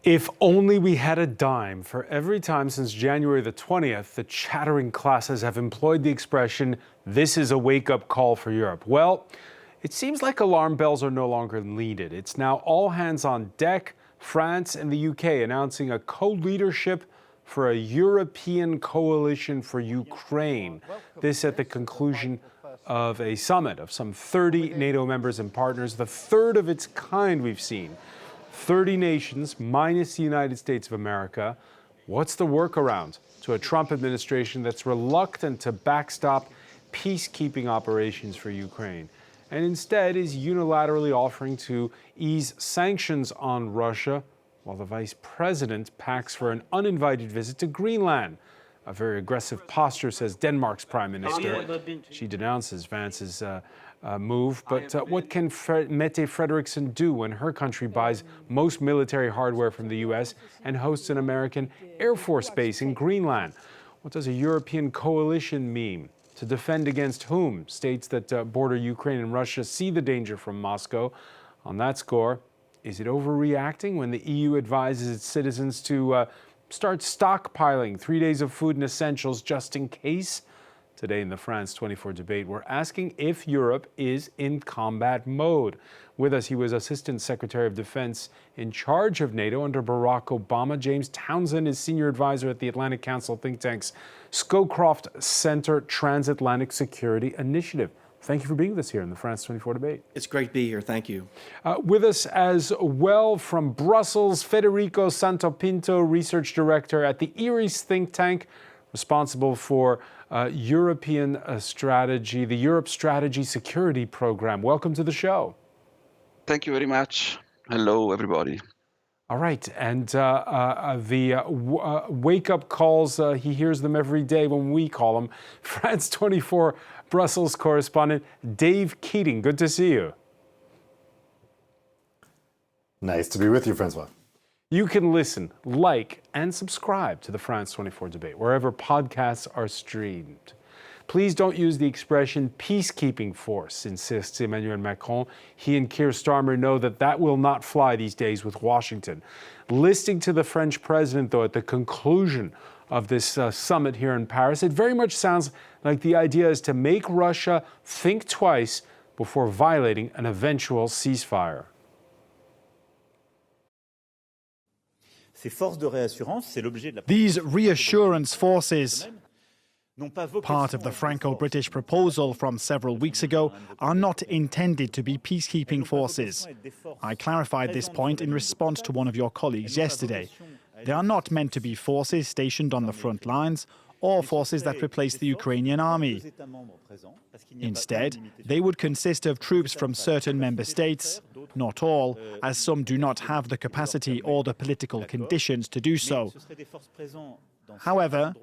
If only we had a dime for every time since January the 20th, the chattering classes have employed the expression, "This is a wake-up call for Europe." Well, it seems like alarm bells are no longer needed. It's now all hands on deck, France and the UK announcing a co-leadership for a European coalition for Ukraine. This at the conclusion of a summit of some 30 NATO members and partners, the third of its kind we've seen. 30 nations minus the United States of America. What's the workaround to a Trump administration that's reluctant to backstop peacekeeping operations for Ukraine and instead is unilaterally offering to ease sanctions on Russia while the vice president packs for an uninvited visit to Greenland? A very aggressive posture, says Denmark's prime minister. She denounces Vance's move. But what can Mette Frederiksen do when her country buys most military hardware from the U.S. and hosts an American Air Force base in Greenland? What does a European coalition mean? To defend against whom? States that border Ukraine and Russia see the danger from Moscow. On that score, is it overreacting when the EU advises its citizens to start stockpiling 3 days of food and essentials just in case? Today in the France 24 debate, we're asking if Europe is in combat mode. With us, he was Assistant Secretary of Defense in charge of NATO under Barack Obama. James Townsend is Senior Advisor at the Atlantic Council think tank's Scowcroft Center Transatlantic Security Initiative. Thank you for being with us here in the France 24 debate. It's great to be here. Thank you. With us as well from Brussels, Federico Santopinto, Research Director at the IRIS think tank, responsible for European strategy, the Europe Strategy Security Program. Welcome to the show. Thank you very much. Hello, everybody. All right, and the wake-up calls, he hears them every day when we call them. France 24 Brussels correspondent Dave Keating, good to see you. Nice to be with you, Francois. You can listen, like, and subscribe to the France 24 debate wherever podcasts are streamed. Please don't use the expression peacekeeping force, insists Emmanuel Macron. He and Keir Starmer know that will not fly these days with Washington. Listening to the French president, though, at the conclusion of this summit here in Paris, it very much sounds like the idea is to make Russia think twice before violating an eventual ceasefire. These reassurance forces, part of the Franco-British proposal from several weeks ago, are not intended to be peacekeeping forces. I clarified this point in response to one of your colleagues yesterday. They are not meant to be forces stationed on the front lines or forces that replace the Ukrainian army. Instead, they would consist of troops from certain member states, not all, as some do not have the capacity or the political conditions to do so. However,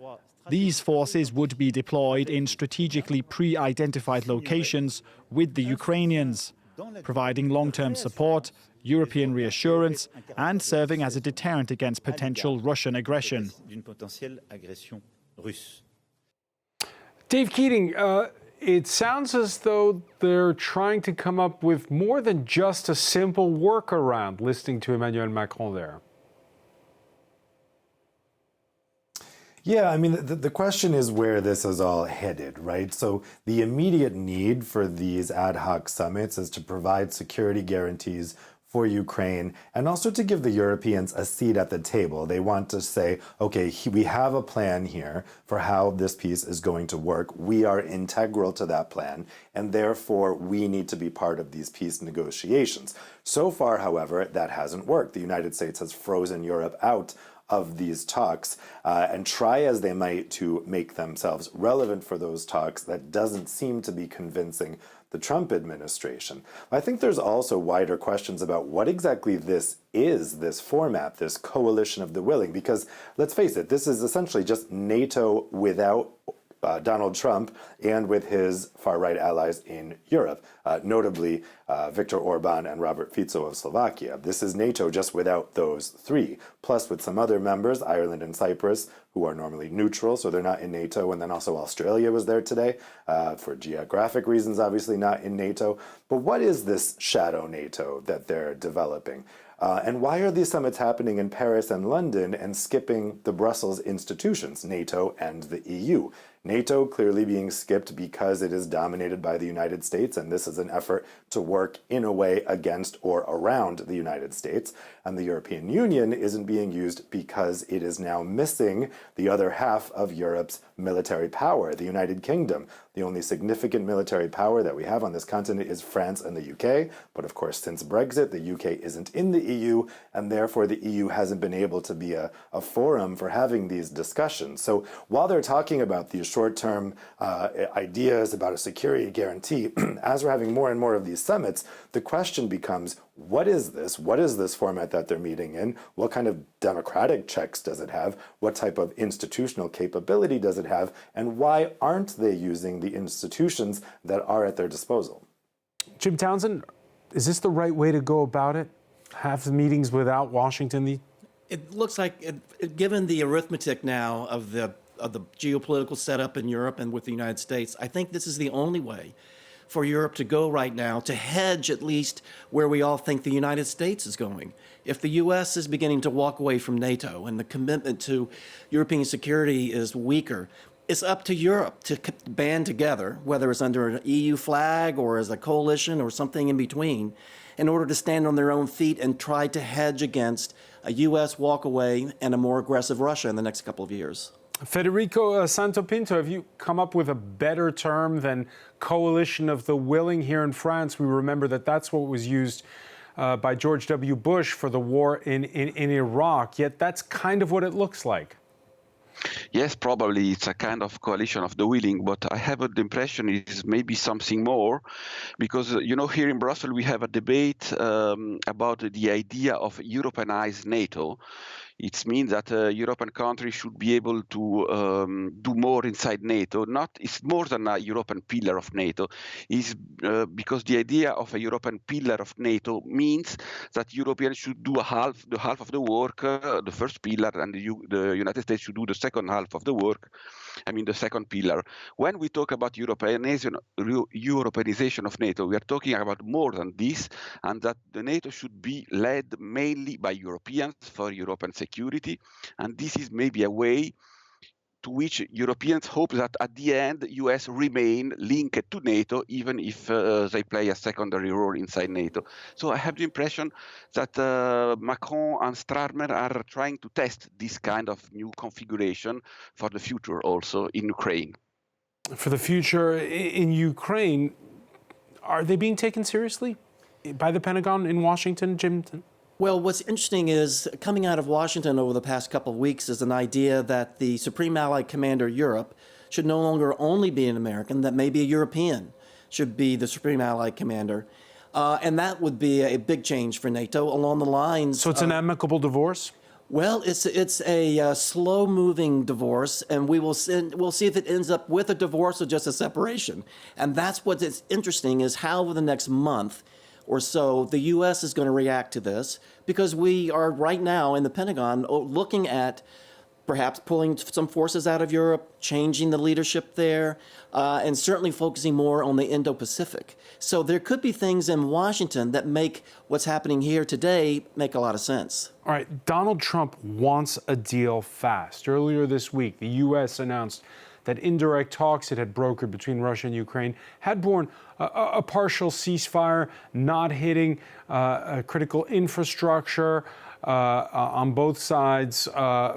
these forces would be deployed in strategically pre-identified locations with the Ukrainians, providing long-term support, European reassurance, and serving as a deterrent against potential Russian aggression. Dave Keating, it sounds as though they're trying to come up with more than just a simple workaround, listening to Emmanuel Macron there. Yeah, I mean, the question is where this is all headed, right? So the immediate need for these ad hoc summits is to provide security guarantees for Ukraine and also to give the Europeans a seat at the table. They want to say, okay, we have a plan here for how this peace is going to work. We are integral to that plan, and therefore we need to be part of these peace negotiations. So far, however, that hasn't worked. The United States has frozen Europe out of these talks, and try as they might to make themselves relevant for those talks, that doesn't seem to be convincing the Trump administration. I think there's also wider questions about what exactly this is, this format, this coalition of the willing, because let's face it, this is essentially just NATO without Donald Trump and with his far-right allies in Europe, notably Viktor Orban and Robert Fico of Slovakia. This is NATO just without those three, plus with some other members, Ireland and Cyprus, who are normally neutral, so they're not in NATO, and then also Australia was there today, for geographic reasons, obviously not in NATO. But what is this shadow NATO that they're developing? And why are these summits happening in Paris and London and skipping the Brussels institutions, NATO and the EU? NATO clearly being skipped because it is dominated by the United States, and this is an effort to work in a way against or around the United States. And the European Union isn't being used because it is now missing the other half of Europe's military power, the United Kingdom. The only significant military power that we have on this continent is France and the UK. But of course, since Brexit, the UK isn't in the EU, and therefore the EU hasn't been able to be a forum for having these discussions. So while they're talking about these short-term ideas about a security guarantee, as we're having more and more of these summits, the question becomes, what is this? What is this format that they're meeting in? What kind of democratic checks does it have? What type of institutional capability does it have? And why aren't they using the institutions that are at their disposal? Jim Townsend, is this the right way to go about it? Have the meetings without Washington? It looks like, given the arithmetic now of the geopolitical setup in Europe and with the United States, I think this is the only way for Europe to go right now to hedge at least where we all think the United States is going. If the U.S. is beginning to walk away from NATO and the commitment to European security is weaker, it's up to Europe to band together, whether it's under an EU flag or as a coalition or something in between, in order to stand on their own feet and try to hedge against a U.S. walkaway and a more aggressive Russia in the next couple of years. Federico Santopinto, have you come up with a better term than coalition of the willing here in France? We remember that that's what was used by George W. Bush for the war in Iraq, yet that's kind of what it looks like. Yes, probably it's a kind of coalition of the willing, but I have the impression it's maybe something more, because, here in Brussels we have a debate about the idea of Europeanized NATO. It means that European countries should be able to do more inside NATO. It's more than a European pillar of NATO. Is because the idea of a European pillar of NATO means that Europeans should do the half of the work, the first pillar, and the United States should do the second half of the work. The second pillar. When we talk about Europeanization of NATO, we are talking about more than this, and that the NATO should be led mainly by Europeans for European security. And this is maybe a way to which Europeans hope that at the end, the US remain linked to NATO, even if they play a secondary role inside NATO. So I have the impression that Macron and Starmer are trying to test this kind of new configuration for the future also in Ukraine. For the future in Ukraine, are they being taken seriously by the Pentagon in Washington, Jim? Well, what's interesting is coming out of Washington over the past couple of weeks is an idea that the Supreme Allied Commander Europe should no longer only be an American, that maybe a European should be the Supreme Allied Commander. And that would be a big change for NATO along the lines. So it's an amicable divorce? Well, it's a slow-moving divorce, and we'll see if it ends up with a divorce or just a separation. And that's what is interesting, is how over the next month or so the U.S. is going to react to this, because we are right now in the Pentagon looking at perhaps pulling some forces out of Europe, changing the leadership there, and certainly focusing more on the Indo-Pacific. So there could be things in Washington that make what's happening here today make a lot of sense. All right, Donald Trump wants a deal fast. Earlier this week, the U.S. announced that indirect talks it had brokered between Russia and Ukraine had borne a partial ceasefire, not hitting critical infrastructure on both sides,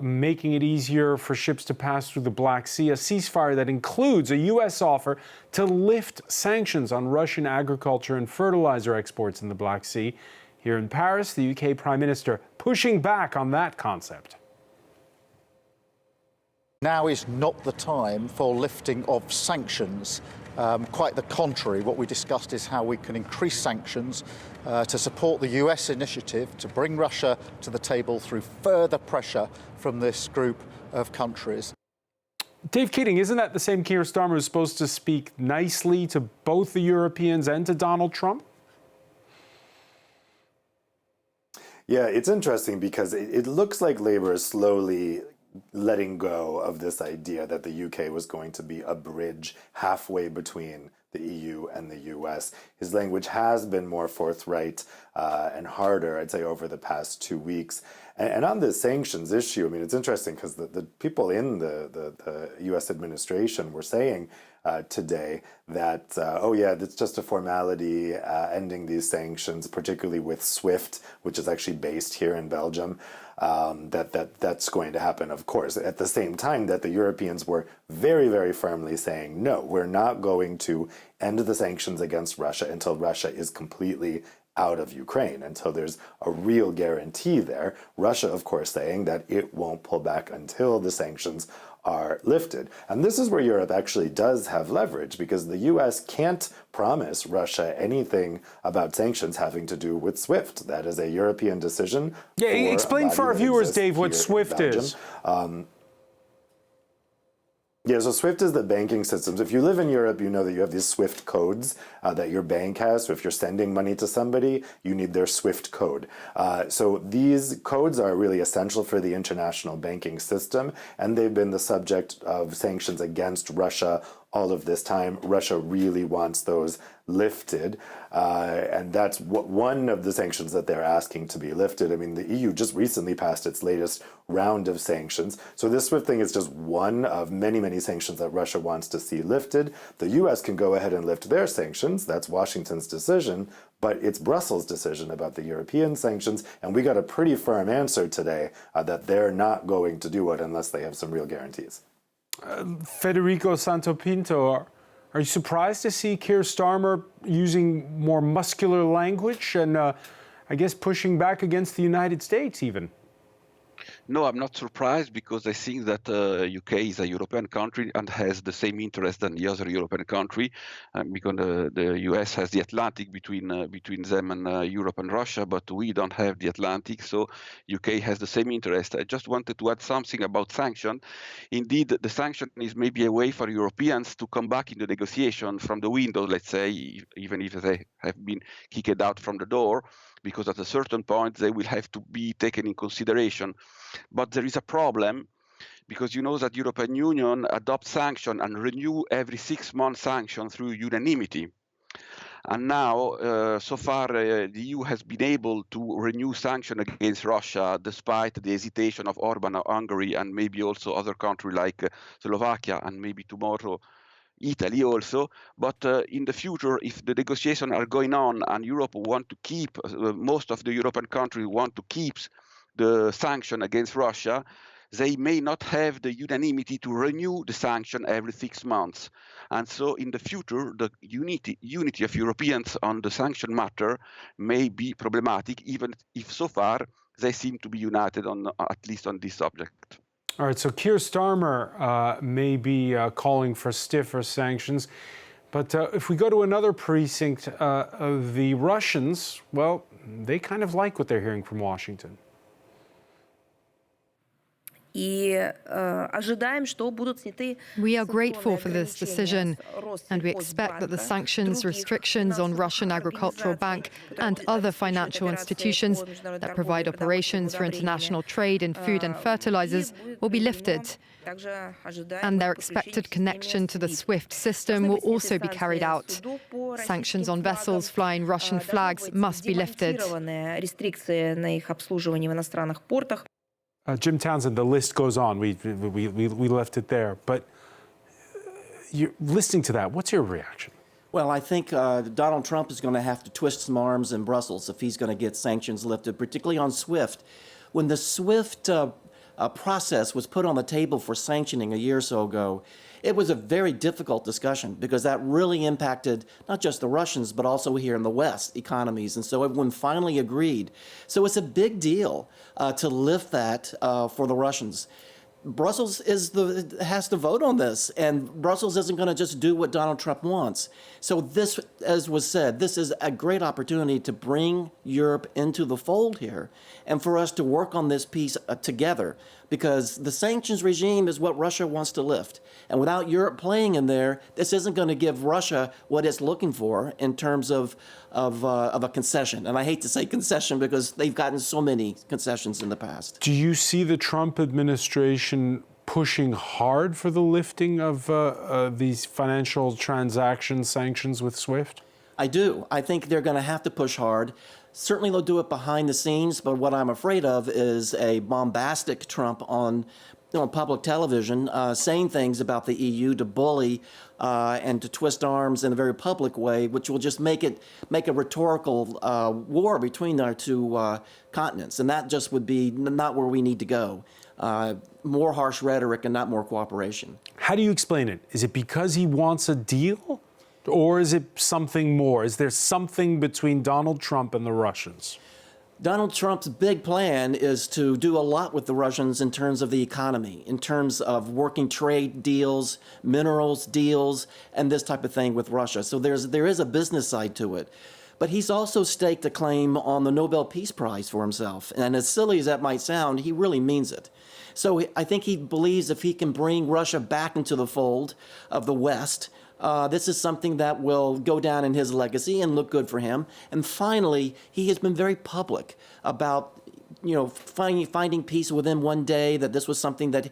making it easier for ships to pass through the Black Sea, a ceasefire that includes a U.S. offer to lift sanctions on Russian agriculture and fertilizer exports in the Black Sea. Here in Paris, the UK Prime Minister pushing back on that concept. Now is not the time for lifting of sanctions. Quite the contrary, what we discussed is how we can increase sanctions to support the US initiative to bring Russia to the table through further pressure from this group of countries. Dave Keating, isn't that the same Keir Starmer who's supposed to speak nicely to both the Europeans and to Donald Trump? Yeah, it's interesting because it looks like Labour is slowly letting go of this idea that the UK was going to be a bridge halfway between the EU and the US. His language has been more forthright and harder, I'd say, over the past 2 weeks. And on the sanctions issue, I mean, it's interesting because the people in the US administration were saying today that, oh yeah, it's just a formality ending these sanctions, particularly with SWIFT, which is actually based here in Belgium. That's going to happen, of course, at the same time that the Europeans were very, very firmly saying, no, we're not going to end the sanctions against Russia until Russia is completely out of Ukraine, until there's a real guarantee there. Russia, of course, saying that it won't pull back until the sanctions are lifted. And this is where Europe actually does have leverage, because the US can't promise Russia anything about sanctions having to do with SWIFT. That is a European decision. Yeah, explain for our viewers, Dave, what SWIFT is. Yeah, so SWIFT is the banking systems. If you live in Europe, you know that you have these SWIFT codes that your bank has. So if you're sending money to somebody, you need their SWIFT code. So these codes are really essential for the international banking system, and they've been the subject of sanctions against Russia all of this time. Russia really wants those lifted, and that's one of the sanctions that they're asking to be lifted. I mean, the EU just recently passed its latest round of sanctions. So this SWIFT thing is just one of many, many sanctions that Russia wants to see lifted. The US can go ahead and lift their sanctions. That's Washington's decision, but it's Brussels' decision about the European sanctions, and we got a pretty firm answer today that they're not going to do it unless they have some real guarantees. Federico Santopinto, are you surprised to see Keir Starmer using more muscular language and, I guess, pushing back against the United States even? No, I'm not surprised, because I think that UK is a European country and has the same interest than the other European country, because the US has the Atlantic between them and Europe and Russia, but we don't have the Atlantic, so UK has the same interest. I just wanted to add something about sanction. Indeed, the sanction is maybe a way for Europeans to come back in the negotiation from the window, let's say, even if they have been kicked out from the door, because at a certain point they will have to be taken in consideration. But there is a problem, because you know that European Union adopts sanction and renew every 6 months sanction through unanimity. And now, so far, the EU has been able to renew sanction against Russia, despite the hesitation of Orban of Hungary and maybe also other countries like Slovakia and maybe tomorrow Italy also. But in the future, if the negotiations are going on and Europe want to keep, most of the European countries want to keep the sanction against Russia, they may not have the unanimity to renew the sanction every 6 months. And so in the future, the unity of Europeans on the sanction matter may be problematic, even if so far they seem to be united on at least on this subject. All right, so Keir Starmer may be calling for stiffer sanctions. But if we go to another precinct, the Russians, well, they kind of like what they're hearing from Washington. We are grateful for this decision, and we expect that the sanctions, restrictions on Russian Agricultural Bank and other financial institutions that provide operations for international trade in food and fertilizers will be lifted. And their expected connection to the SWIFT system will also be carried out. Sanctions on vessels flying Russian flags must be lifted. Jim Townsend, the list goes on. We left it there. But you're listening to that, what's your reaction? Well, I think Donald Trump is going to have to twist some arms in Brussels if he's going to get sanctions lifted, particularly on SWIFT. When the SWIFT process was put on the table for sanctioning a year or so ago, it was a very difficult discussion, because that really impacted not just the Russians, but also here in the West economies. And so everyone finally agreed. So it's a big deal to lift that for the Russians. Brussels has to vote on this, and Brussels isn't going to just do what Donald Trump wants. So this, as was said, this is a great opportunity to bring Europe into the fold here, and for us to work on this piece together, because the sanctions regime is what Russia wants to lift. And without Europe playing in there, this isn't going to give Russia what it's looking for in terms of a concession. And I hate to say concession, because they've gotten so many concessions in the past. Do you see the Trump administration pushing hard for the lifting of these financial transaction sanctions with SWIFT? I do. I think they're going to have to push hard. Certainly they'll do it behind the scenes, but what I'm afraid of is a bombastic Trump on public television saying things about the EU to bully and to twist arms in a very public way, which will just make a rhetorical war between our two continents. And that just would be not where we need to go. More harsh rhetoric and not more cooperation. How do you explain it? Is it because he wants a deal? Or is it something more? Is there something between Donald Trump and the Russians? Donald Trump's big plan is to do a lot with the Russians in terms of the economy, in terms of working trade deals, minerals deals, and this type of thing with Russia. So there is a business side to it. But he's also staked a claim on the Nobel Peace Prize for himself. And as silly as that might sound, he really means it. So I think he believes if he can bring Russia back into the fold of the West, this is something that will go down in his legacy and look good for him. And finally, he has been very public about, finding peace within one day, that this was something that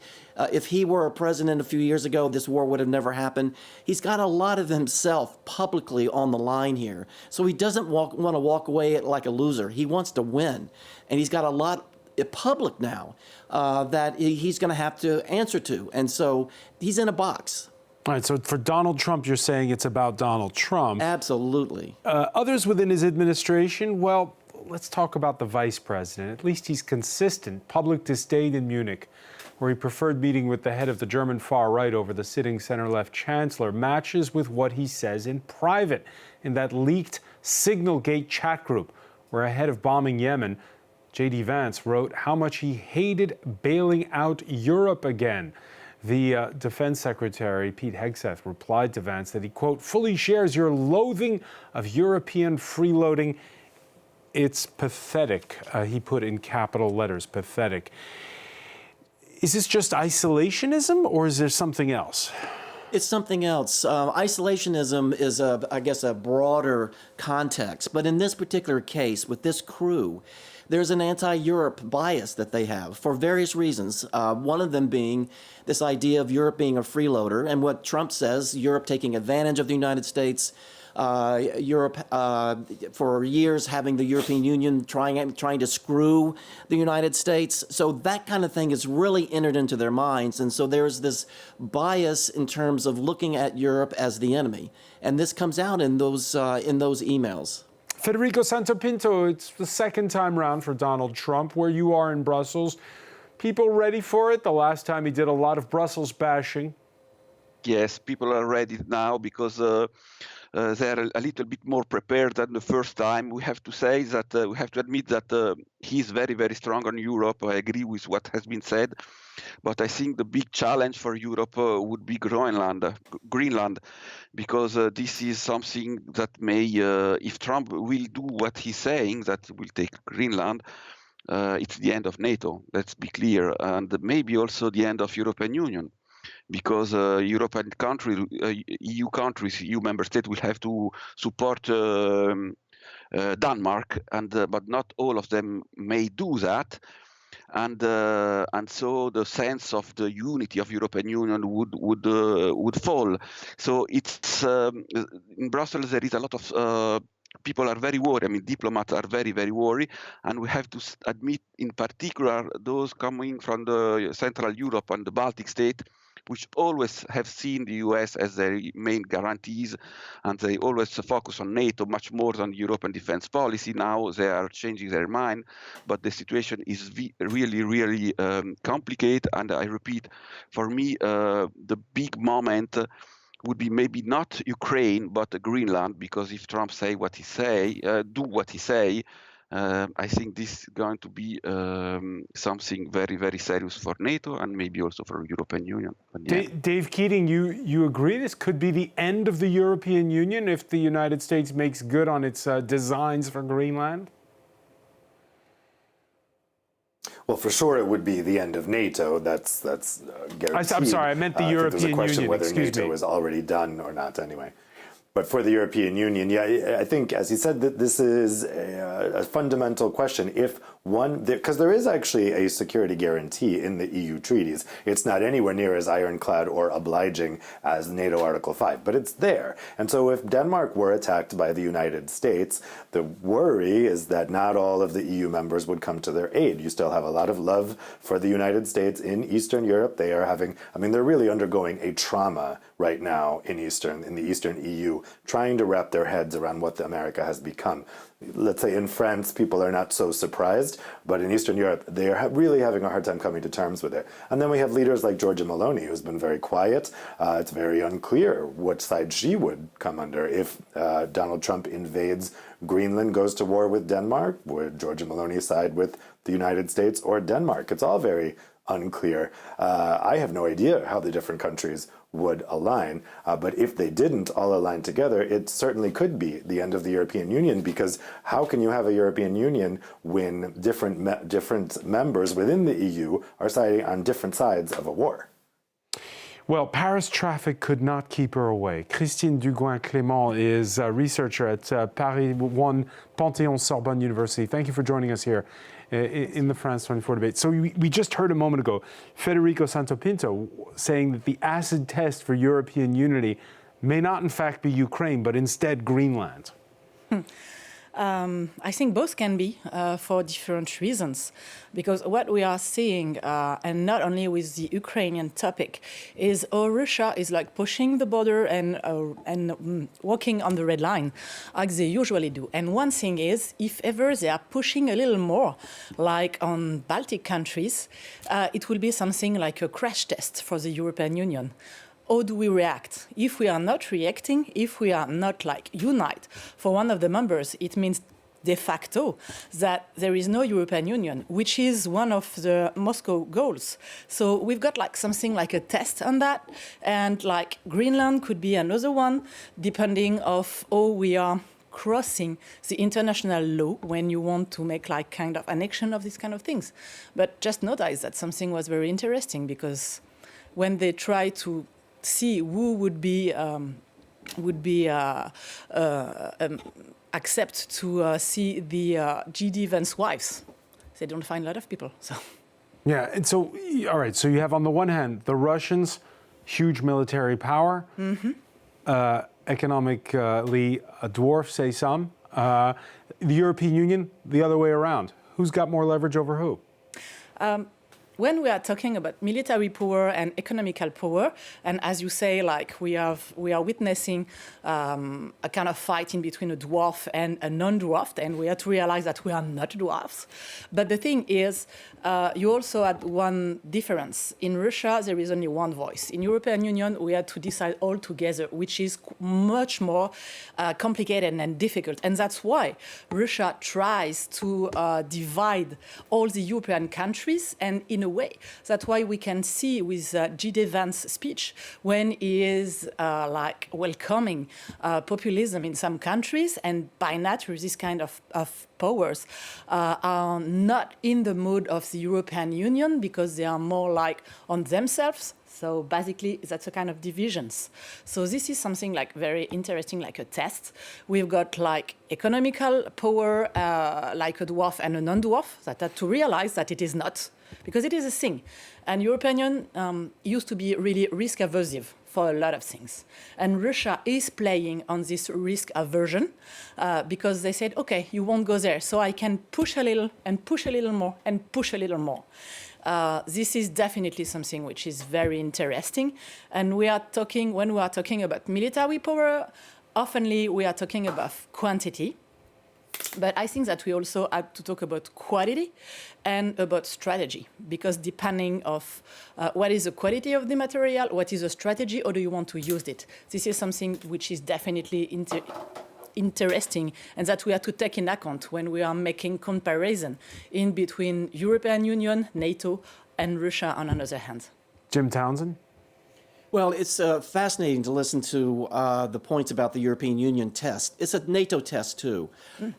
if he were a president a few years ago, this war would have never happened. He's got a lot of himself publicly on the line here. So he doesn't want to walk away like a loser. He wants to win. And he's got a lot public now that he's going to have to answer to. And so he's in a box. All right, so for Donald Trump, you're saying it's about Donald Trump. Absolutely. Others within his administration, well, let's talk about the vice president. At least he's consistent. Public disdain in Munich, where he preferred meeting with the head of the German far right over the sitting center-left chancellor, matches with what he says in private in that leaked Signalgate chat group, where ahead of bombing Yemen, JD Vance wrote how much he hated bailing out Europe again. The defense secretary, Pete Hegseth, replied to Vance that he, quote, fully shares your loathing of European freeloading. It's pathetic, he put in capital letters, pathetic. Is this just isolationism or is there something else? It's something else. Isolationism is, I guess, a broader context. But in this particular case, with this crew, there's an anti-Europe bias that they have for various reasons. One of them being this idea of Europe being a freeloader, and what Trump says, Europe taking advantage of the United States, Europe for years having the European Union trying to screw the United States. So that kind of thing is really entered into their minds, and so there's this bias in terms of looking at Europe as the enemy, and this comes out in those emails. Federico Santopinto, it's the second time round for Donald Trump. Where you are in Brussels, people ready for it? The last time he did a lot of Brussels bashing. Yes, people are ready now because they're a little bit more prepared than the first time. We have to say that we have to admit that he's very, very strong on Europe. I agree with what has been said. But I think the big challenge for Europe would be Greenland, because this is something that may, if Trump will do what he's saying, that will take Greenland, it's the end of NATO, let's be clear, and maybe also the end of European Union. Because European countries, EU countries, EU member states will have to support Denmark, but not all of them may do that. And so the sense of the unity of European Union would fall. So it's in Brussels there is a lot of people are very worried. I mean, diplomats are very, very worried, and we have to admit, in particular, those coming from the Central Europe and the Baltic state, which always have seen the US as their main guarantees, and they always focus on NATO much more than European defense policy. Now they are changing their mind, but the situation is really, really complicated. And I repeat, for me, the big moment would be maybe not Ukraine, but Greenland, because if Trump say what he say, do what he say, I think this is going to be something very, very serious for NATO and maybe also for European Union. Yeah. Dave Keating, you agree this could be the end of the European Union if the United States makes good on its designs for Greenland? Well, for sure, it would be the end of NATO. That's guaranteed. I'm sorry, I meant the European Union. There's a question whether NATO me. is already done or not anyway. But for the European Union, yeah, I think, as he said, that this is a fundamental question. If One, because there is actually a security guarantee in the EU treaties. It's not anywhere near as ironclad or obliging as NATO Article 5, but it's there. And so if Denmark were attacked by the United States, the worry is that not all of the EU members would come to their aid. You still have a lot of love for the United States in Eastern Europe. They are having, they're really undergoing a trauma right now in the Eastern EU, trying to wrap their heads around what America has become. Let's say in France, people are not so surprised, but in Eastern Europe, they are really having a hard time coming to terms with it. And then we have leaders like Giorgia Meloni, who's been very quiet. It's very unclear what side she would come under. If Donald Trump invades Greenland, goes to war with Denmark, would Giorgia Meloni side with the United States or Denmark? It's all very unclear. I have no idea how the different countries would align, but if they didn't all align together, it certainly could be the end of the European Union, because how can you have a European Union when different members within the EU are siding on different sides of a war? Well, Paris traffic could not keep her away. Christine Dugouin-Clément is a researcher at Paris 1 Panthéon-Sorbonne University. Thank you for joining us here in the France 24 debate. So we just heard a moment ago Federico Santopinto saying that the acid test for European unity may not in fact be Ukraine, but instead Greenland. I think both can be for different reasons, because what we are seeing, and not only with the Ukrainian topic, is how Russia is like pushing the border and walking on the red line, like they usually do. And one thing is, if ever they are pushing a little more, like on Baltic countries, it will be something like a crash test for the European Union. How do we react? If we are not reacting, if we are not like unite for one of the members, it means de facto that there is no European Union, which is one of the Moscow goals. So we've got like something like a test on that, and like Greenland could be another one, depending of how we are crossing the international law when you want to make like kind of annexion of these kind of things. But just notice that something was very interesting, because when they try to see who would accept to see the JD Vance wives, they don't find a lot of people. So. Yeah, and so, all right, so you have on the one hand, the Russians, huge military power, economically a dwarf, say some. The European Union, the other way around. Who's got more leverage over who? When we are talking about military power and economical power, and as you say, like we are witnessing a kind of fight in between a dwarf and a non-dwarf, and we have to realize that we are not dwarfs. But the thing is, you also had one difference. In Russia, there is only one voice. In European Union, we had to decide all together, which is much more complicated and difficult. And that's why Russia tries to divide all the European countries, and in a way. That's why we can see with JD Vance's speech, when he is like welcoming populism in some countries, and by nature this kind of powers are not in the mood of the European Union, because they are more like on themselves. So basically, that's a kind of divisions. So this is something like very interesting, like a test. We've got like economical power, like a dwarf and a non-dwarf, that had to realize that it is not, because it is a thing. And European Union used to be really risk aversive for a lot of things. And Russia is playing on this risk aversion because they said, okay, you won't go there, so I can push a little and push a little more and push a little more. This is definitely something which is very interesting. And when we are talking about military power, oftenly we are talking about quantity. But I think that we also have to talk about quality and about strategy, because depending of what is the quality of the material, what is the strategy, or do you want to use it? This is something which is definitely interesting, and that we have to take in account when we are making comparison in between European Union, NATO, and Russia on another hand. Jim Townsend? Well, it's fascinating to listen to the points about the European Union test. It's a NATO test too.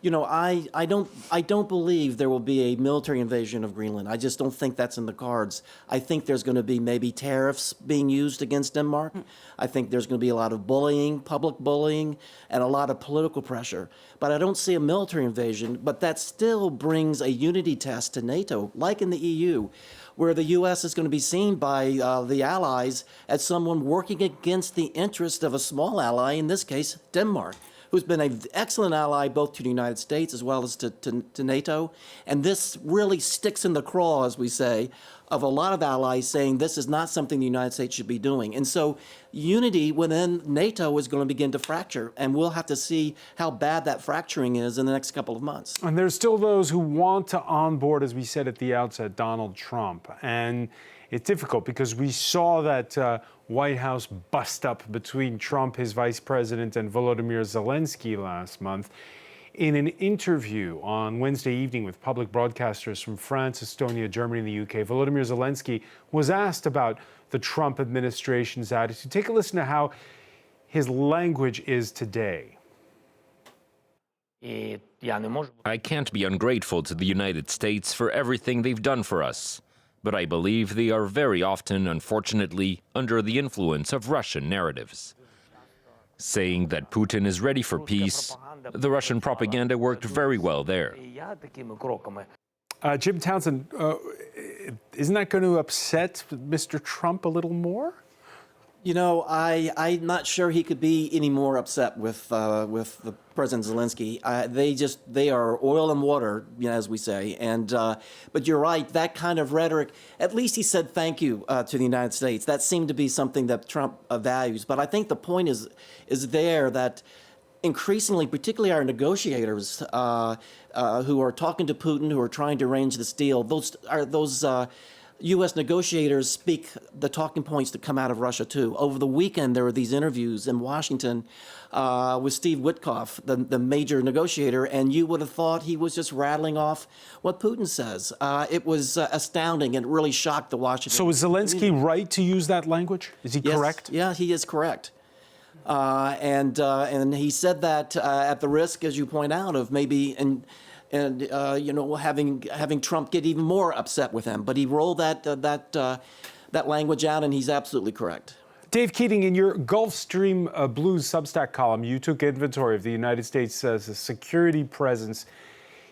You know, I don't believe there will be a military invasion of Greenland. I just don't think that's in the cards. I think there's going to be maybe tariffs being used against Denmark. I think there's going to be a lot of bullying, public bullying, and a lot of political pressure. But I don't see a military invasion. But that still brings a unity test to NATO, like in the EU, where the U.S. is going to be seen by the allies as someone working against the interest of a small ally, in this case, Denmark, who's been an excellent ally both to the United States as well as to NATO. And this really sticks in the craw, as we say, of a lot of allies saying this is not something the United States should be doing. And so unity within NATO is going to begin to fracture, and we'll have to see how bad that fracturing is in the next couple of months. And there's still those who want to onboard, as we said at the outset, Donald Trump. And it's difficult because we saw that White House bust up between Trump, his vice president, and Volodymyr Zelensky last month. In an interview on Wednesday evening with public broadcasters from France, Estonia, Germany, and the UK, Volodymyr Zelensky was asked about the Trump administration's attitude. Take a listen to how his language is today. I can't be ungrateful to the United States for everything they've done for us, but I believe they are very often, unfortunately, under the influence of Russian narratives. Saying that Putin is ready for peace, the Russian propaganda worked very well there. Jim Townsend, isn't that going to upset Mr. Trump a little more? You know, I'm not sure he could be any more upset with the President Zelensky. They are oil and water, you know, as we say. And but you're right, that kind of rhetoric. At least he said thank you to the United States. That seemed to be something that Trump values. But I think the point is there that increasingly, particularly our negotiators who are talking to Putin, who are trying to arrange this deal, those U.S. negotiators speak the talking points that come out of Russia, too. Over the weekend, there were these interviews in Washington with Steve Witkoff, the major negotiator, and you would have thought he was just rattling off what Putin says. It was astounding, and it really shocked the Washington. So is Zelensky right to use that language? Is he correct? Yeah, he is correct. And he said that at the risk, as you point out, of maybe you know, having Trump get even more upset with him. But he rolled that language out, and he's absolutely correct. Dave Keating, in your Gulf Stream Blues Substack column, you took inventory of the United States' security presence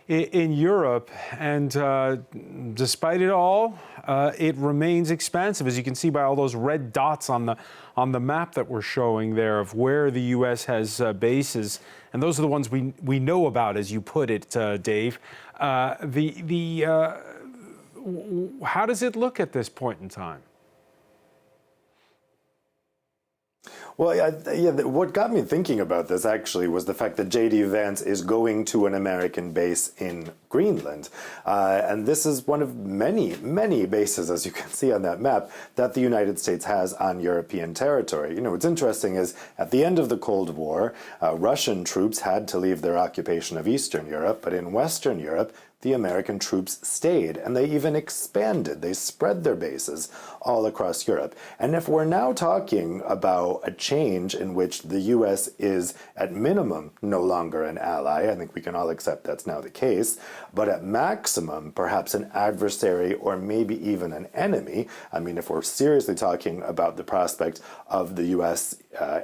in Europe, and despite it all, it remains expansive, as you can see by all those red dots on the map that we're showing there of where the U.S. has bases, and those are the ones we know about, as you put it, Dave. How does it look at this point in time? Well, what got me thinking about this actually was the fact that JD Vance is going to an American base in Greenland. And this is one of many, many bases, as you can see on that map, that the United States has on European territory. You know, what's interesting is at the end of the Cold War, Russian troops had to leave their occupation of Eastern Europe, but in Western Europe, the American troops stayed, and they even expanded. They spread their bases all across Europe. And if we're now talking about a change in which the U.S. is, at minimum, no longer an ally, I think we can all accept that's now the case, but at maximum, perhaps an adversary or maybe even an enemy. I mean, if we're seriously talking about the prospect of the U.S.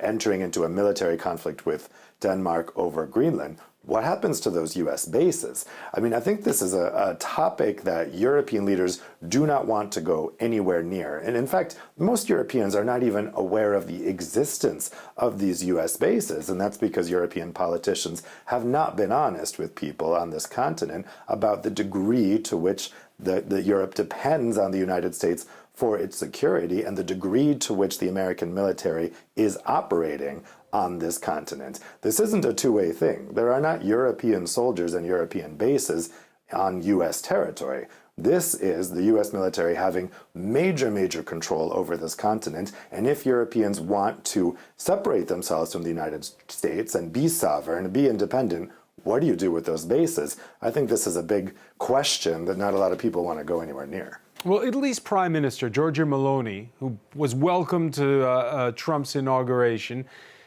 Entering into a military conflict with Denmark over Greenland, what happens to those U.S. bases? I mean, I think this is a topic that European leaders do not want to go anywhere near. And in fact, most Europeans are not even aware of the existence of these U.S. bases. And that's because European politicians have not been honest with people on this continent about the degree to which the Europe depends on the United States for its security and the degree to which the American military is operating on this continent. This isn't a two-way thing. There are not European soldiers and European bases on U.S. territory. This is the U.S. military having major, major control over this continent. And if Europeans want to separate themselves from the United States and be sovereign and be independent, what do you do with those bases? I think this is a big question that not a lot of people want to go anywhere near. Well, Italy's Prime Minister, Giorgia Meloni, who was welcomed to Trump's inauguration,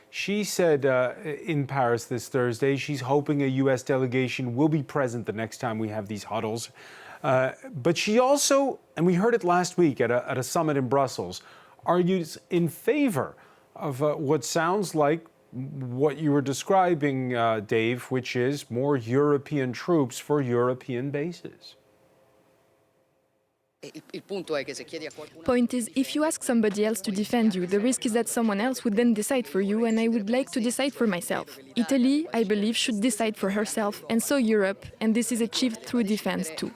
she said in Paris this Thursday she's hoping a U.S. delegation will be present the next time we have these huddles. But she also, and we heard it last week at a summit in Brussels, argues in favor of what sounds like what you were describing, Dave, which is more European troops for European bases. Point is, if you ask somebody else to defend you, the risk is that someone else would then decide for you, and I would like to decide for myself. Italy, I believe, should decide for herself, and so Europe, and this is achieved through defense too.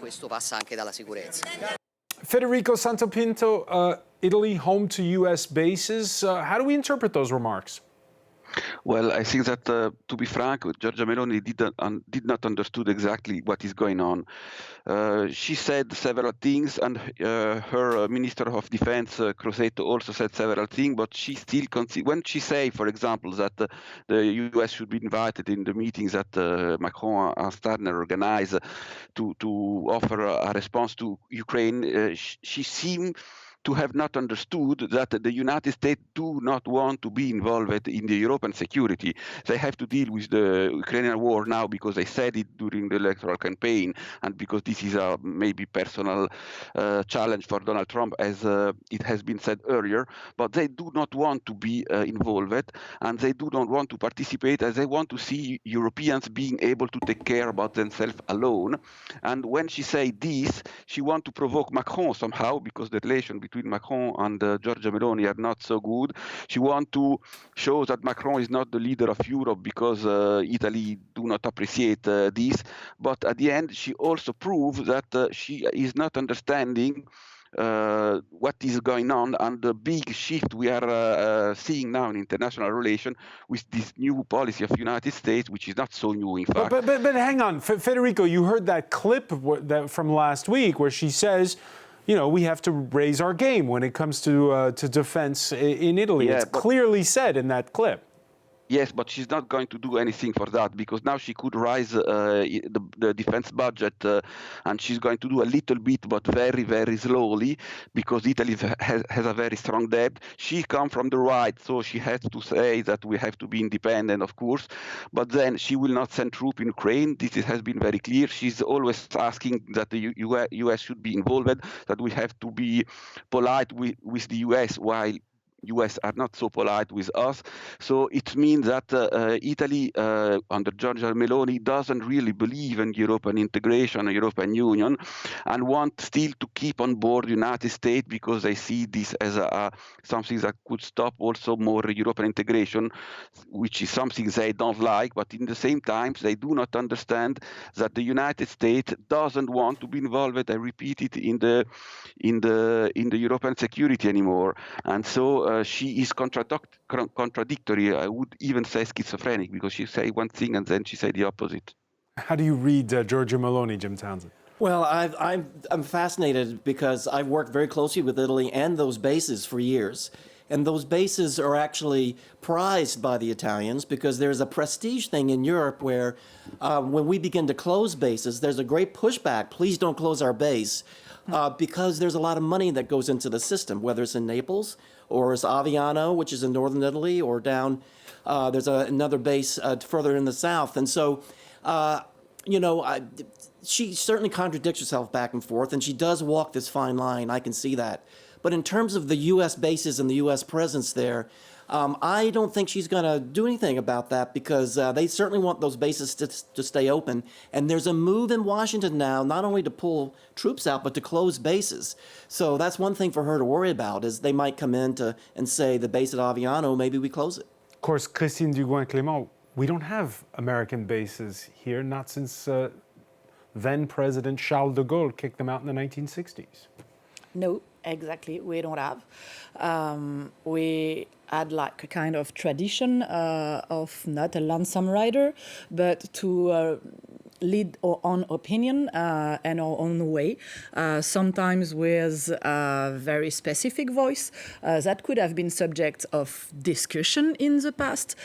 Federico Santopinto, Italy home to U.S. bases. How do we interpret those remarks? Well, I think that, to be frank, Giorgia Meloni did not understood exactly what is going on. She said several things, and her Minister of Defense, Crosetto, also said several things, but she still when she say, for example, that the U.S. should be invited in the meetings that Macron and Stadner organize to offer a response to Ukraine, she seemed to have not understood that the United States do not want to be involved in the European security. They have to deal with the Ukrainian war now because they said it during the electoral campaign, and because this is a maybe personal challenge for Donald Trump, as it has been said earlier. But they do not want to be involved, and they do not want to participate, as they want to see Europeans being able to take care about themselves alone. And when she say this, she want to provoke Macron somehow, because the relation between Macron and Giorgia Meloni are not so good. She wants to show that Macron is not the leader of Europe because Italy do not appreciate this. But at the end, she also proves that she is not understanding what is going on, and the big shift we are seeing now in international relations with this new policy of the United States, which is not so new, in fact. But hang on, Federico, you heard that clip from last week where she says, you know, we have to raise our game when it comes to defense in Italy. Yeah, it's clearly said in that clip. Yes, but she's not going to do anything for that, because now she could raise the defense budget, and she's going to do a little bit, but very, very slowly, because Italy has a very strong debt. She comes from the right, so she has to say that we have to be independent, of course, but then she will not send troops in Ukraine. This has been very clear. She's always asking that the U.S. should be involved, that we have to be polite with the U.S., while U.S. are not so polite with us. So it means that Italy, under Giorgia Meloni, doesn't really believe in European integration, European Union, and want still to keep on board the United States, because they see this as something that could stop also more European integration, which is something they don't like. But in the same time, they do not understand that the United States doesn't want to be involved, I repeat it, in the European security anymore. And so she is contradictory. I would even say schizophrenic, because she say one thing and then she say the opposite. How do you read Giorgia Meloni, Jim Townsend? Well, I'm fascinated, because I've worked very closely with Italy and those bases for years. And those bases are actually prized by the Italians, because there's a prestige thing in Europe where when we begin to close bases, there's a great pushback. Please don't close our base. Because there's a lot of money that goes into the system, whether it's in Naples or it's Aviano, which is in northern Italy, or down, there's another base further in the south. And so, you know, she certainly contradicts herself back and forth, and she does walk this fine line. I can see that. But in terms of the U.S. bases and the U.S. presence there, I don't think she's going to do anything about that, because they certainly want those bases to stay open. And there's a move in Washington now, not only to pull troops out, but to close bases. So that's one thing for her to worry about, is they might come in and say the base at Aviano, maybe we close it. Of course, Christine Dugouin-Clément, we don't have American bases here, not since then President Charles de Gaulle kicked them out in the 1960s. No, exactly. We don't have. We had like a kind of tradition of not a lonesome rider, but to lead our own opinion and our own way, sometimes with a very specific voice that could have been subject of discussion in the past,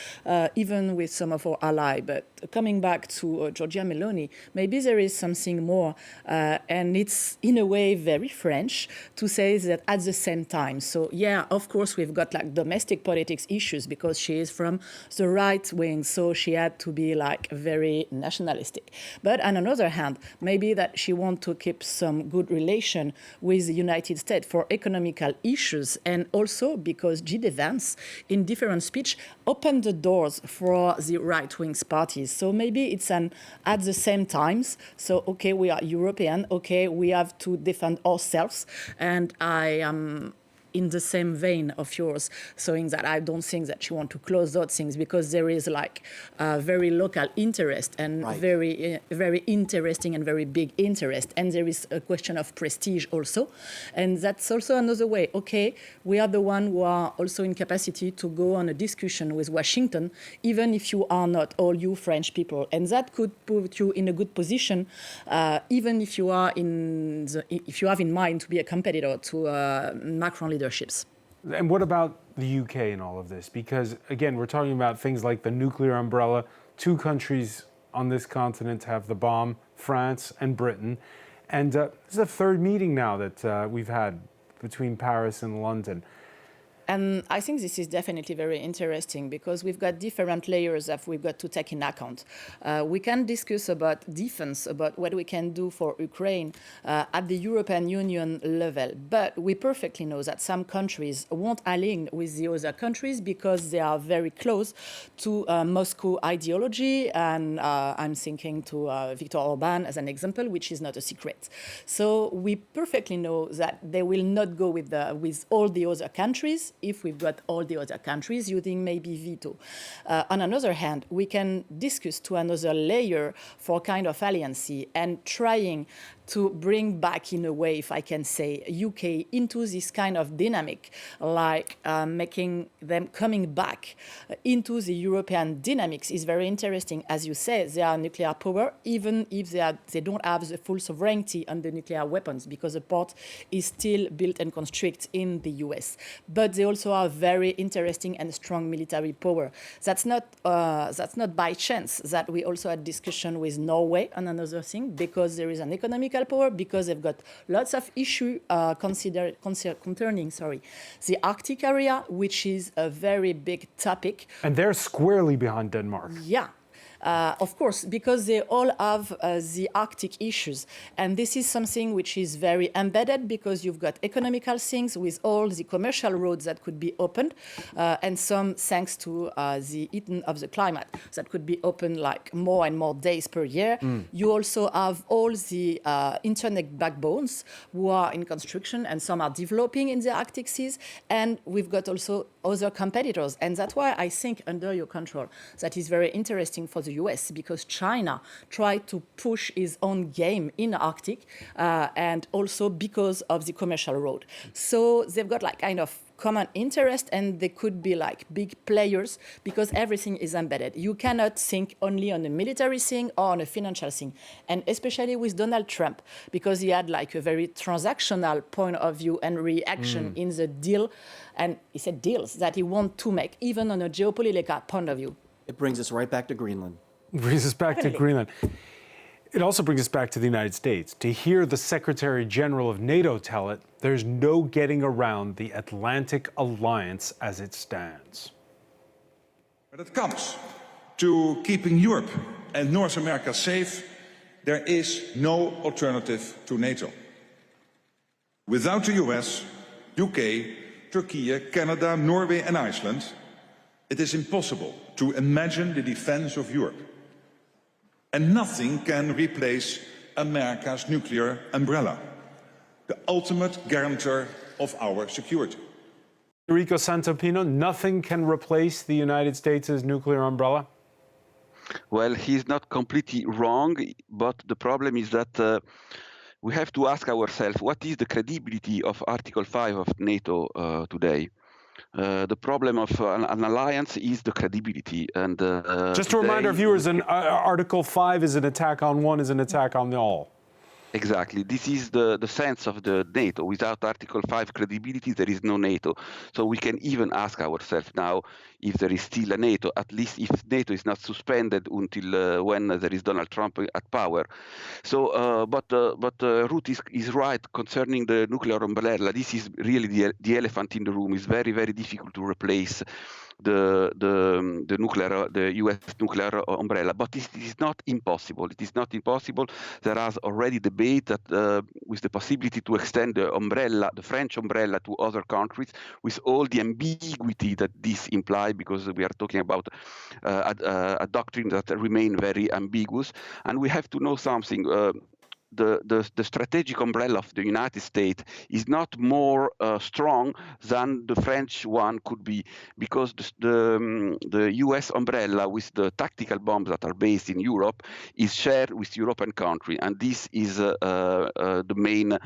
even with some of our allies. But coming back to Giorgia Meloni, maybe there is something more, and it's in a way very French to say that at the same time. So yeah, of course, we've got like domestic politics issues because she is from the right wing, so she had to be like very nationalistic. But on another hand, maybe that she wants to keep some good relation with the United States for economical issues, and also because JD Vance, in different speech, opened the doors for the right-wing parties. So maybe it's an at the same times. So, okay, we are European. Okay, we have to defend ourselves. And I am in the same vein of yours, saying that I don't think that you want to close those things because there is like a very local interest and very interesting and very big interest. And there is a question of prestige also. And that's also another way. Okay, we are the one who are also in capacity to go on a discussion with Washington, even if you are not all you French people. And that could put you in a good position, even if you are if you have in mind to be a competitor to Macron leaderships. And what about the UK in all of this? Because, again, we're talking about things like the nuclear umbrella. 2 countries on this continent have the bomb, France and Britain. And this is the 3rd meeting now that we've had between Paris and London. And I think this is definitely very interesting because we've got different layers that we've got to take in account. We can discuss about defense, about what we can do for Ukraine at the European Union level. But we perfectly know that some countries won't align with the other countries because they are very close to Moscow ideology. And I'm thinking to Viktor Orban as an example, which is not a secret. So we perfectly know that they will not go with all the other countries. If we've got all the other countries using maybe veto. On another hand, we can discuss to another layer for kind of alliance and trying to bring back, in a way, if I can say, UK into this kind of dynamic, like making them coming back into the European dynamics is very interesting. As you say, they are nuclear power, even if they don't have the full sovereignty on the nuclear weapons, because the port is still built and constructed in the US. But they also are very interesting and strong military power. That's not by chance that we also had discussion with Norway on another thing, because there is an economical power, because they've got lots of issues concerning the Arctic area, which is a very big topic. And they're squarely behind Denmark. Yeah. Of course, because they all have the Arctic issues. And this is something which is very embedded because you've got economical things with all the commercial roads that could be opened, and some thanks to the heating of the climate that could be opened like more and more days per year. You also have all the internet backbones who are in construction, and some are developing in the Arctic seas. And we've got also other competitors. And that's why I think under your control, that is very interesting for the US, because China tried to push its own game in Arctic, and also because of the commercial road. So they've got like kind of common interest, and they could be like big players because everything is embedded. You cannot think only on a military thing or on a financial thing. And especially with Donald Trump, because he had like a very transactional point of view and reaction in the deal. And he said deals that he wants to make, even on a geopolitical point of view. It brings us right back to Greenland. It brings us back to Greenland. It also brings us back to the United States. To hear the Secretary General of NATO tell it, there's no getting around the Atlantic Alliance as it stands. When it comes to keeping Europe and North America safe, there is no alternative to NATO. Without the US, UK, Turkey, Canada, Norway and Iceland, it is impossible to imagine the defense of Europe. And nothing can replace America's nuclear umbrella, the ultimate guarantor of our security. Enrico Santopino, nothing can replace the United States' nuclear umbrella? Well, he's not completely wrong, but the problem is that we have to ask ourselves, what is the credibility of Article 5 of NATO today? The problem of an alliance is the credibility. And just to remind our viewers, Article 5 is an attack on one, is an attack on all. Exactly. This is the sense of the NATO. Without Article 5 credibility, there is no NATO. So we can even ask ourselves now if there is still a NATO, at least if NATO is not suspended until when there is Donald Trump at power. So, but Ruth is right concerning the nuclear umbrella. This is really the elephant in the room. It's very, very difficult to replace the U.S. nuclear umbrella, but it is not impossible. It is not impossible. There is already debate that with the possibility to extend the umbrella, the French umbrella, to other countries, with all the ambiguity that this implies, because we are talking about a doctrine that remains very ambiguous, and we have to know something. The strategic umbrella of the United States is not more strong than the French one could be, because the US umbrella with the tactical bombs that are based in Europe is shared with European countries, and this is the main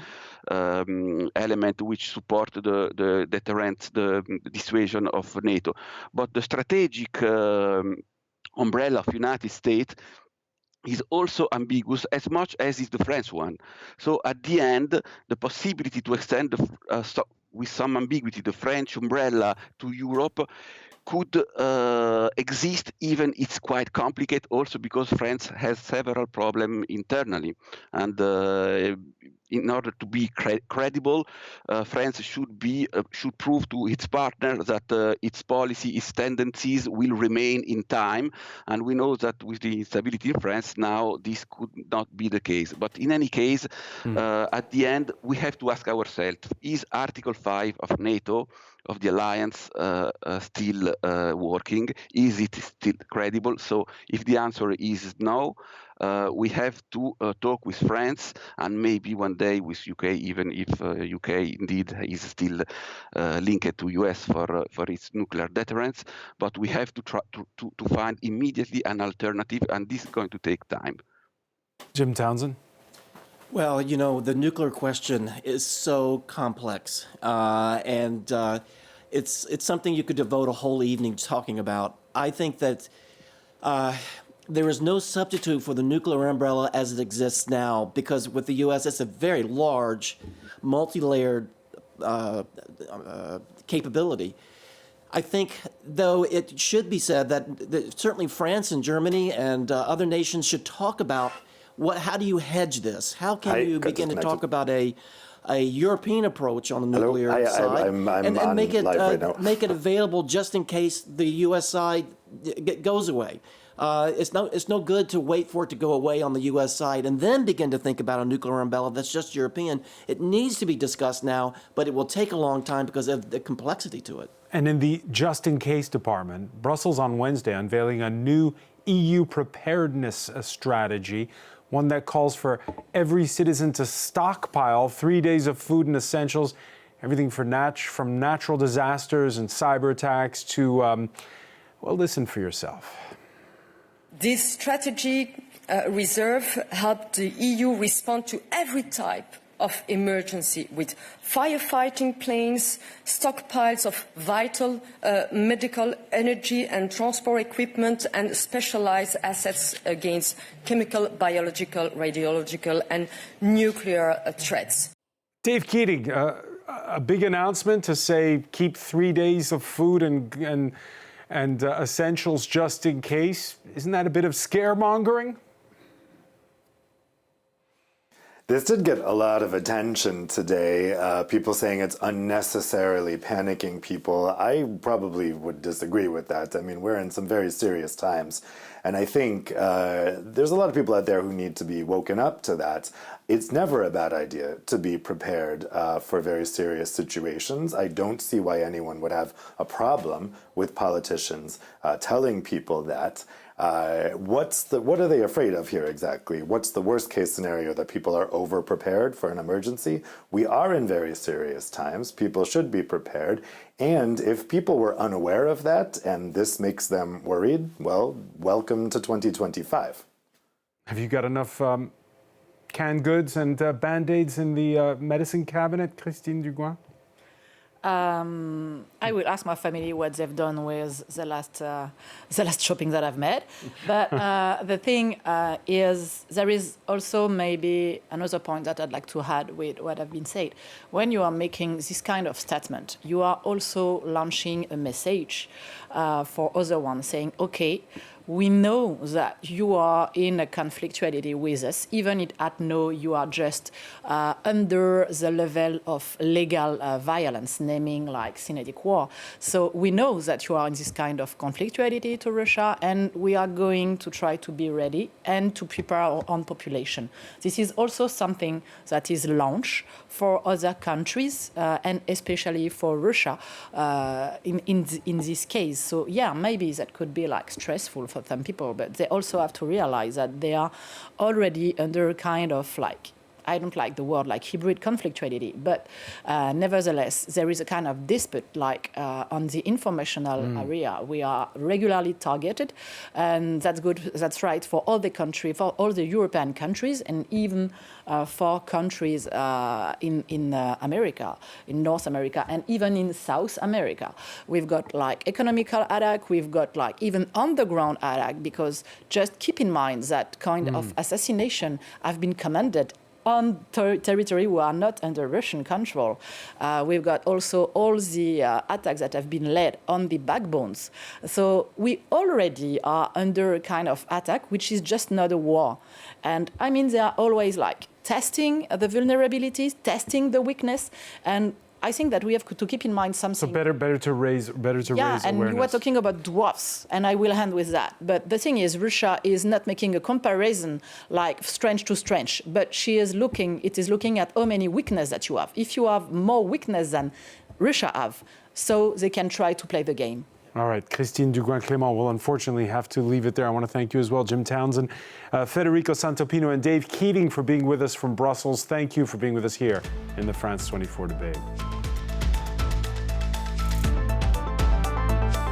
element which support the deterrence, the dissuasion of NATO. But the strategic umbrella of United States is also ambiguous as much as is the French one. So at the end, the possibility to extend with some ambiguity the French umbrella to Europe could exist, even it's quite complicated also because France has several problems internally. And in order to be credible, France should prove to its partner that its policy, its tendencies will remain in time. And we know that with the instability in France now, this could not be the case. But in any case, at the end, we have to ask ourselves, is Article 5 of NATO, of the alliance, still working? Is it still credible? So if the answer is no, we have to talk with France and maybe one day with UK, even if UK indeed is still linked to US for its nuclear deterrence. But we have to try to find immediately an alternative, and this is going to take time. Jim Townsend? Well, you know, the nuclear question is so complex, and it's something you could devote a whole evening talking about. I think that there is no substitute for the nuclear umbrella as it exists now, because with the U.S., it's a very large, multi-layered capability. I think, though, it should be said that certainly France and Germany and other nations should talk about how do you hedge this? How can you begin to talk about a European approach on the nuclear side and make it available just in case the U.S. side goes away? It's no good to wait for it to go away on the U.S. side and then begin to think about a nuclear umbrella that's just European. It needs to be discussed now, but it will take a long time because of the complexity to it. And in the just-in-case department, Brussels on Wednesday unveiling a new EU preparedness strategy, one that calls for every citizen to stockpile 3 days of food and essentials, everything from natural disasters and cyber attacks to, well, listen for yourself. This strategic reserve helped the EU respond to every type of emergency with firefighting planes, stockpiles of vital medical, energy and transport equipment, and specialized assets against chemical, biological, radiological and nuclear threats. Dave Keating, a big announcement to say keep 3 days of food and essentials just in case. Isn't that a bit of scaremongering? This did get a lot of attention today, people saying it's unnecessarily panicking people. I probably would disagree with that. I mean, we're in some very serious times. And I think there's a lot of people out there who need to be woken up to that. It's never a bad idea to be prepared for very serious situations. I don't see why anyone would have a problem with politicians telling people that. What are they afraid of here exactly? What's the worst case scenario, that people are over prepared for an emergency? We are in very serious times. People should be prepared. And if people were unaware of that and this makes them worried, well, welcome to 2025. Have you got enough canned goods and Band-Aids in the medicine cabinet, Christine Dugoin? I will ask my family what they've done with the last shopping that I've made. But the thing is, there is also maybe another point that I'd like to add with what have been said. When you are making this kind of statement, you are also launching a message for other ones saying, okay, we know that you are in a conflictuality with us, even if at no you are just under the level of legal violence, naming like synthetic war. So we know that you are in this kind of conflictuality to Russia, and we are going to try to be ready and to prepare our own population. This is also something that is launched for other countries, and especially for Russia in this case. So yeah, maybe that could be like stressful for some people, but they also have to realize that they are already under kind of like, I don't like the word like hybrid conflictuality, but nevertheless, there is a kind of dispute like on the informational area. We are regularly targeted, and that's good. That's right for all the country, for all the European countries, and even for countries in America, in North America, and even in South America. We've got like economical attack, we've got like even underground attack, because just keep in mind that kind of assassination have been commanded on territory who are not under Russian control. We've got also all the attacks that have been led on the backbones. So we already are under a kind of attack, which is just not a war. And I mean, they are always like testing the vulnerabilities, testing the weakness, and I think that we have to keep in mind something. So better to raise awareness. And we were talking about dwarfs, and I will end with that. But the thing is, Russia is not making a comparison like strength to strength, but it is looking at how many weaknesses that you have. If you have more weakness than Russia have, so they can try to play the game. All right, Christine Dugouin-Clément will unfortunately have to leave it there. I want to thank you as well, Jim Townsend, Federico Santopino, and Dave Keating for being with us from Brussels. Thank you for being with us here in the France 24 debate.